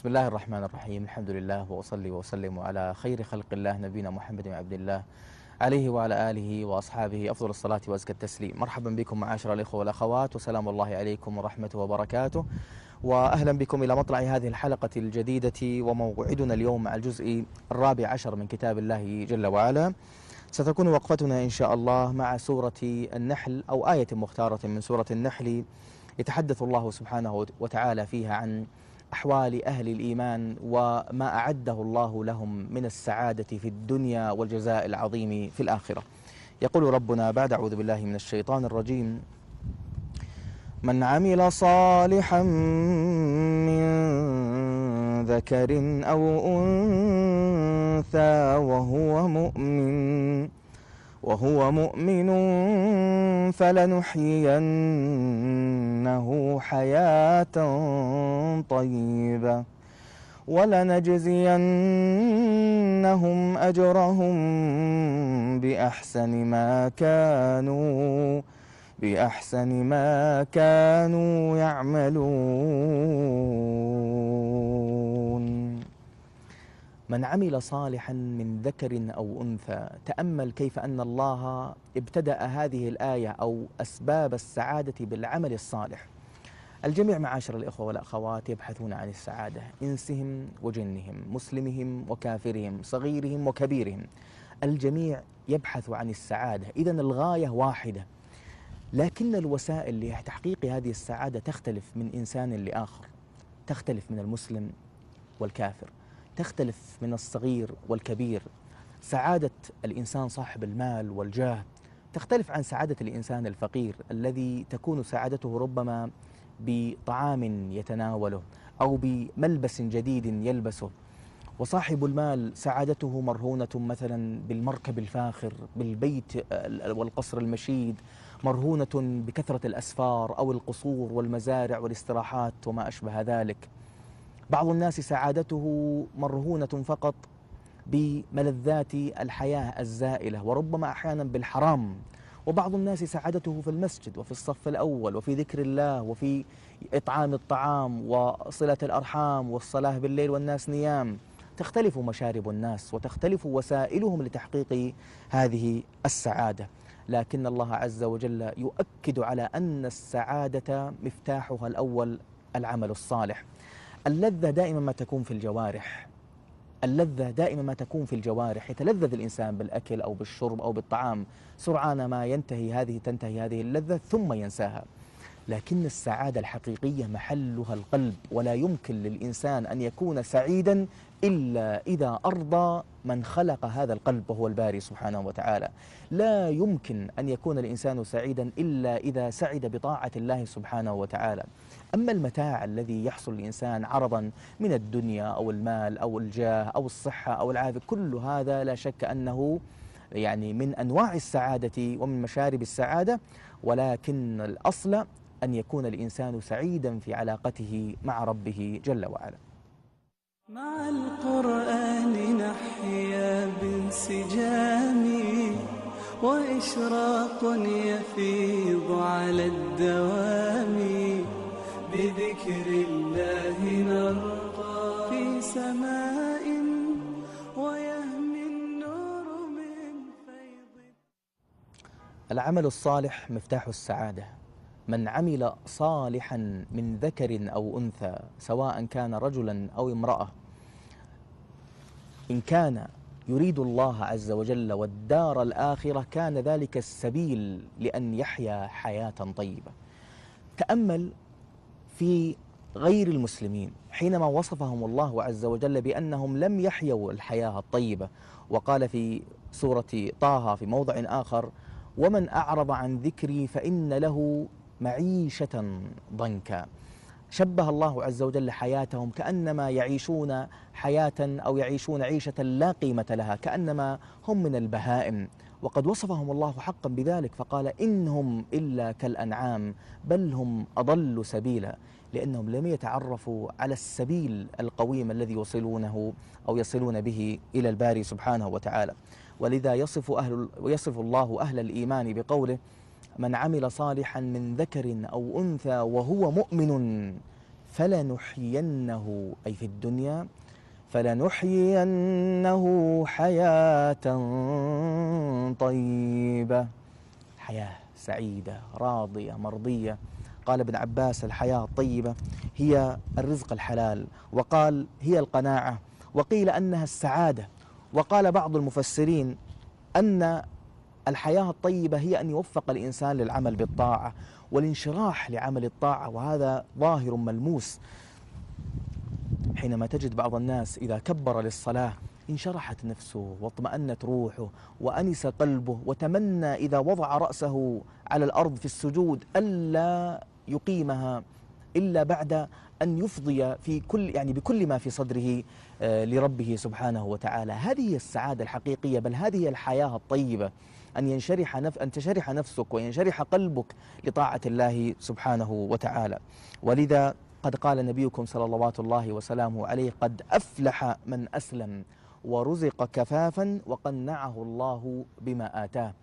بسم الله الرحمن الرحيم. الحمد لله وأصلي وأسلم على خير خلق الله نبينا محمد بن عبد الله عليه وعلى آله وأصحابه أفضل الصلاة وأزكى التسليم. مرحبا بكم معاشر الإخوة والأخوات، وسلام الله عليكم ورحمته وبركاته، وأهلا بكم إلى مطلع هذه الحلقة الجديدة، وموعدنا اليوم مع الجزء الرابع عشر من كتاب الله جل وعلا. ستكون وقفتنا إن شاء الله مع سورة النحل، أو آية مختارة من سورة النحل، يتحدث الله سبحانه وتعالى فيها عن أحوال أهل الإيمان وما أعده الله لهم من السعادة في الدنيا والجزاء العظيم في الآخرة. يقول ربنا بعد أعوذ بالله من الشيطان الرجيم: من عمل صالحا من ذكر أو أنثى وهو مؤمن فلنحيينه حياة طيبة ولنجزينهم أجرهم بأحسن ما كانوا يعملون. من عمل صالحا من ذكر أو أنثى. تأمل كيف أن الله ابتدأ هذه الآية أو أسباب السعادة بالعمل الصالح. الجميع معاشر الإخوة والأخوات يبحثون عن السعادة، إنسهم وجنهم، مسلمهم وكافرهم، صغيرهم وكبيرهم، الجميع يبحث عن السعادة. إذن الغاية واحدة، لكن الوسائل لتحقيق هذه السعادة تختلف من إنسان لآخر، تختلف من المسلم والكافر، تختلف من الصغير والكبير. سعادة الإنسان صاحب المال والجاه تختلف عن سعادة الإنسان الفقير، الذي تكون سعادته ربما بطعام يتناوله أو بملبس جديد يلبسه. وصاحب المال سعادته مرهونة مثلا بالمركب الفاخر، بالبيت والقصر المشيد، مرهونة بكثرة الأسفار أو القصور والمزارع والاستراحات وما أشبه ذلك. بعض الناس سعادته مرهونة فقط بملذات الحياة الزائلة، وربما أحيانا بالحرام. وبعض الناس سعادته في المسجد وفي الصف الأول وفي ذكر الله وفي إطعام الطعام وصلة الأرحام والصلاة بالليل والناس نيام. تختلف مشارب الناس وتختلف وسائلهم لتحقيق هذه السعادة، لكن الله عز وجل يؤكد على أن السعادة مفتاحها الأول العمل الصالح. اللذة دائما ما تكون في الجوارح، اللذة دائما ما تكون في الجوارح. يتلذذ الإنسان بالأكل أو بالشرب أو بالطعام، سرعان ما تنتهي هذه اللذة ثم ينساها. لكن السعادة الحقيقية محلها القلب، ولا يمكن للإنسان أن يكون سعيدا إلا إذا أرضى من خلق هذا القلب وهو الباري سبحانه وتعالى. لا يمكن أن يكون الإنسان سعيدا إلا إذا سعد بطاعة الله سبحانه وتعالى. أما المتاع الذي يحصل الإنسان عرضا من الدنيا أو المال أو الجاه أو الصحة أو العافية، كل هذا لا شك أنه من أنواع السعادة ومن مشارب السعادة، ولكن الأصل أن يكون الإنسان سعيدا في علاقته مع ربه جل وعلا. مع القرآن نحيا بانسجام وإشراق يفيض على الدوام، بذكر الله نرقى في سماء ويهمي النور من فيض. العمل الصالح مفتاح السعادة. من عمل صالحا من ذكر أو أنثى، سواء كان رجلا أو امرأة، إن كان يريد الله عز وجل والدار الآخرة كان ذلك السبيل لأن يحيا حياة طيبة. تأمل في غير المسلمين حينما وصفهم الله عز وجل بأنهم لم يحيوا الحياة الطيبة، وقال في سورة طه في موضع آخر: ومن أعرض عن ذكري فإن له معيشة ضنكا. شبه الله عز وجل حياتهم كأنما يعيشون حياة أو يعيشون عيشة لا قيمة لها، كأنما هم من البهائم. وقد وصفهم الله حقا بذلك فقال: إنهم إلا كالأنعام بل هم أضل سبيلا، لأنهم لم يتعرفوا على السبيل القويم الذي يصلون به إلى الباري سبحانه وتعالى. ولذا يصف الله أهل الإيمان بقوله: من عمل صالحا من ذكر أو أنثى وهو مؤمن فلنحيينه أي في الدنيا فلنحيينه حياة طيبة، حياة سعيدة راضية مرضية. قال ابن عباس: الحياة الطيبة هي الرزق الحلال، وقال هي القناعة، وقيل أنها السعادة. وقال بعض المفسرين أن الحياة الطيبة هي أن يوفق الإنسان للعمل بالطاعة والانشراح لعمل الطاعة، وهذا ظاهر ملموس. حينما تجد بعض الناس إذا كبر للصلاة انشرحت نفسه واطمأنت روحه وأنس قلبه، وتمنى إذا وضع رأسه على الأرض في السجود ألا يقيمها إلا بعد أن يفضي في بكل ما في صدره لربه سبحانه وتعالى. هذه هي السعادة الحقيقية، بل هذه هي الحياة الطيبة، أن تشرح نفسك وينشرح قلبك لطاعة الله سبحانه وتعالى. ولذا قد قال نبيكم صلى الله وسلامه عليه: قد أفلح من أسلم ورزق كفافا وقنعه الله بما آتاه.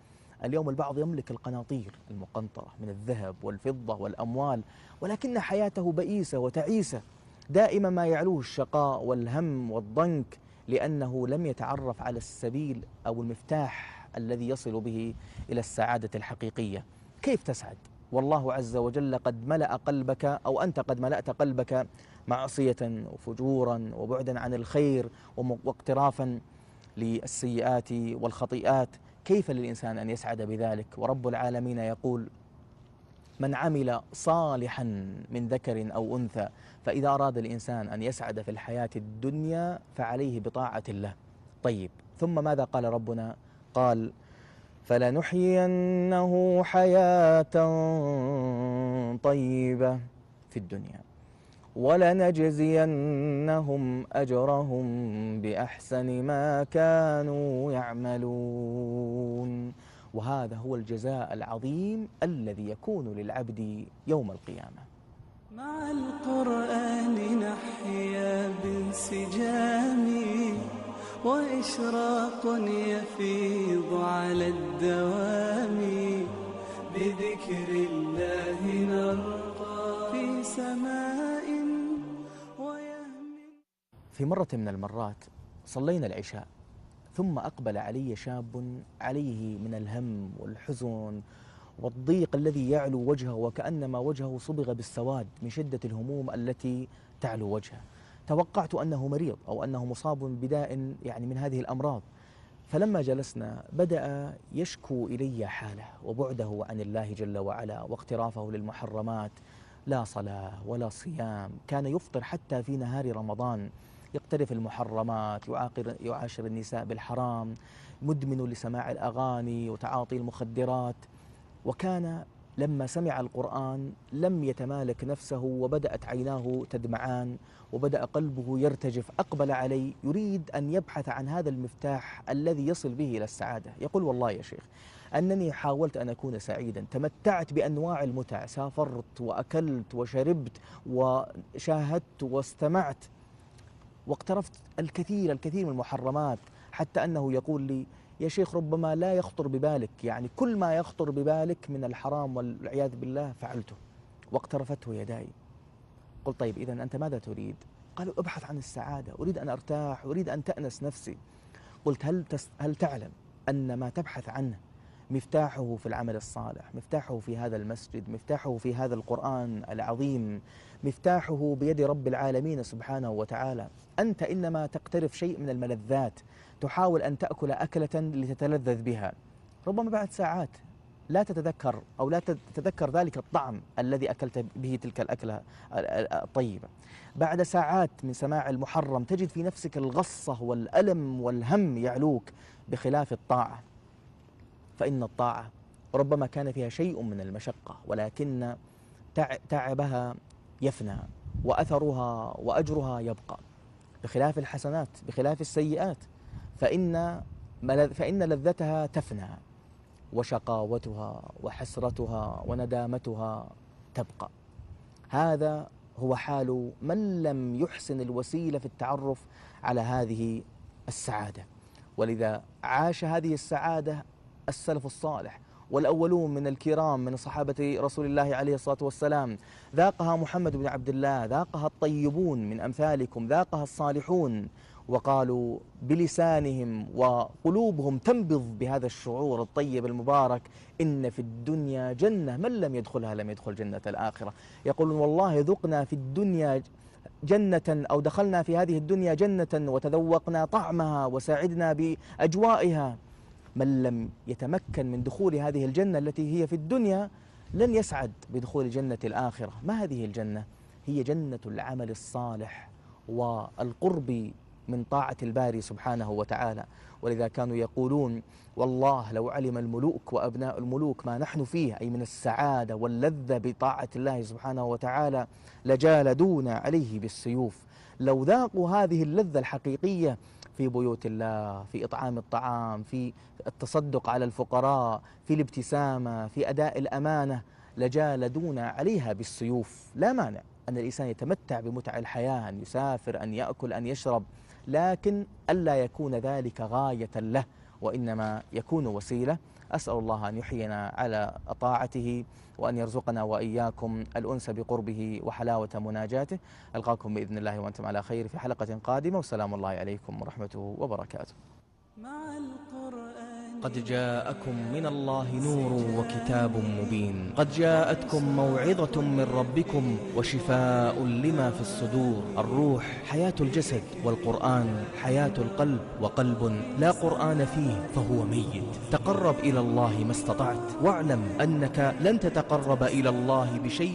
اليوم البعض يملك القناطير المقنطرة من الذهب والفضة والأموال، ولكن حياته بئيسة وتعيسة، دائما ما يعلوه الشقاء والهم والضنك، لأنه لم يتعرف على السبيل أو المفتاح الذي يصل به إلى السعادة الحقيقية. كيف تسعد والله عز وجل قد ملأ قلبك، أو أنت قد ملأت قلبك معصية وفجورا وبعدا عن الخير واقترافا للسيئات والخطيئات؟ كيف للإنسان أن يسعد بذلك؟ ورب العالمين يقول: من عمل صالحا من ذكر أو أنثى. فإذا أراد الإنسان أن يسعد في الحياة الدنيا فعليه بطاعة الله. طيب، ثم ماذا قال ربنا؟ قال: فلنحيينه حياة طيبة في الدنيا ولنجزينهم أجرهم بأحسن ما كانوا يعملون. وهذا هو الجزاء العظيم الذي يكون للعبد يوم القيامة. مع القرآن نحيا بانسجام وإشراق يفيض على الدوام، بذكر الله نرقى في سماء ويهمي. في مرة من المرات صلينا العشاء، ثم أقبل علي شاب عليه من الهم والحزن والضيق الذي يعلو وجهه، وكأنما وجهه صبغ بالسواد من شدة الهموم التي تعلو وجهه. توقعت أنه مريض أو أنه مصاب بداء من هذه الأمراض. فلما جلسنا بدأ يشكو إلي حاله وبعده عن الله جل وعلا واقترافه للمحرمات، لا صلاة ولا صيام، كان يفطر حتى في نهار رمضان، يقترف المحرمات، يعاشر النساء بالحرام، مدمن لسماع الأغاني وتعاطي المخدرات. وكان لما سمع القرآن لم يتمالك نفسه، وبدأت عيناه تدمعان وبدأ قلبه يرتجف. أقبل علي يريد أن يبحث عن هذا المفتاح الذي يصل به إلى السعادة. يقول: والله يا شيخ، أنني حاولت أن أكون سعيدا، تمتعت بأنواع المتع، سافرت وأكلت وشربت وشاهدت واستمعت واقترفت الكثير من المحرمات، حتى أنه يقول لي: يا شيخ، ربما لا يخطر ببالك، كل ما يخطر ببالك من الحرام والعياذ بالله فعلته واقترفته يداي. قلت: طيب، إذن أنت ماذا تريد؟ قال: أبحث عن السعادة، أريد أن أرتاح، أريد أن تأنس نفسي. قلت: هل تعلم أن ما تبحث عنه مفتاحه في العمل الصالح، مفتاحه في هذا المسجد، مفتاحه في هذا القرآن العظيم، مفتاحه بيد رب العالمين سبحانه وتعالى. أنت إنما تقترف شيء من الملذات، تحاول أن تأكل أكلة لتتلذذ بها، ربما بعد ساعات لا تتذكر أو لا تتذكر ذلك الطعم الذي أكلت به تلك الأكلة الطيبة. بعد ساعات من سماع المحرم تجد في نفسك الغصة والألم والهم يعلوك، بخلاف الطاعة، فإن الطاعة ربما كان فيها شيء من المشقة، ولكن تعبها يفنى وأثرها وأجرها يبقى، بخلاف الحسنات، بخلاف السيئات، فإن لذتها تفنى، وشقاوتها وحسرتها وندامتها تبقى. هذا هو حال من لم يحسن الوسيلة في التعرف على هذه السعادة. ولذا عاش هذه السعادة السلف الصالح، والأولون من الكرام من صحابة رسول الله عليه الصلاة والسلام، ذاقها محمد بن عبد الله، ذاقها الطيبون من أمثالكم، ذاقها الصالحون، وقالوا بلسانهم وقلوبهم تنبض بهذا الشعور الطيب المبارك: إن في الدنيا جنة، من لم يدخلها لم يدخل جنة الآخرة. يقولون والله ذقنا في الدنيا جنة، أو دخلنا في هذه الدنيا جنة وتذوقنا طعمها وسعدنا بأجوائها. من لم يتمكن من دخول هذه الجنة التي هي في الدنيا لن يسعد بدخول جنة الآخرة. ما هذه الجنة؟ هي جنة العمل الصالح والقرب من طاعة الباري سبحانه وتعالى. ولذا كانوا يقولون: والله لو علم الملوك وأبناء الملوك ما نحن فيه، أي من السعادة واللذة بطاعة الله سبحانه وتعالى، لجالدونا عليه بالسيوف. لو ذاقوا هذه اللذة الحقيقية في بيوت الله، في إطعام الطعام، في التصدق على الفقراء، في الابتسامة، في أداء الأمانة، لجالدونا عليها بالسيوف. لا مانع أن الإنسان يتمتع بمتع الحياة، أن يسافر، أن يأكل، أن يشرب، لكن ألا يكون ذلك غاية له، وإنما يكون وسيلة. أسأل الله أن يحيينا على طاعته، وأن يرزقنا وإياكم الأنس بقربه وحلاوة مناجاته. ألقاكم بإذن الله وأنتم على خير في حلقة قادمة، والسلام الله عليكم ورحمته وبركاته. مع القرآن قد جاءكم من الله نور وكتاب مبين. قد جاءتكم موعظة من ربكم وشفاء لما في الصدور. الروح حياة الجسد، والقرآن حياة القلب، وقلب لا قرآن فيه فهو ميت. تقرب إلى الله ما استطعت، واعلم أنك لن تتقرب إلى الله بشيء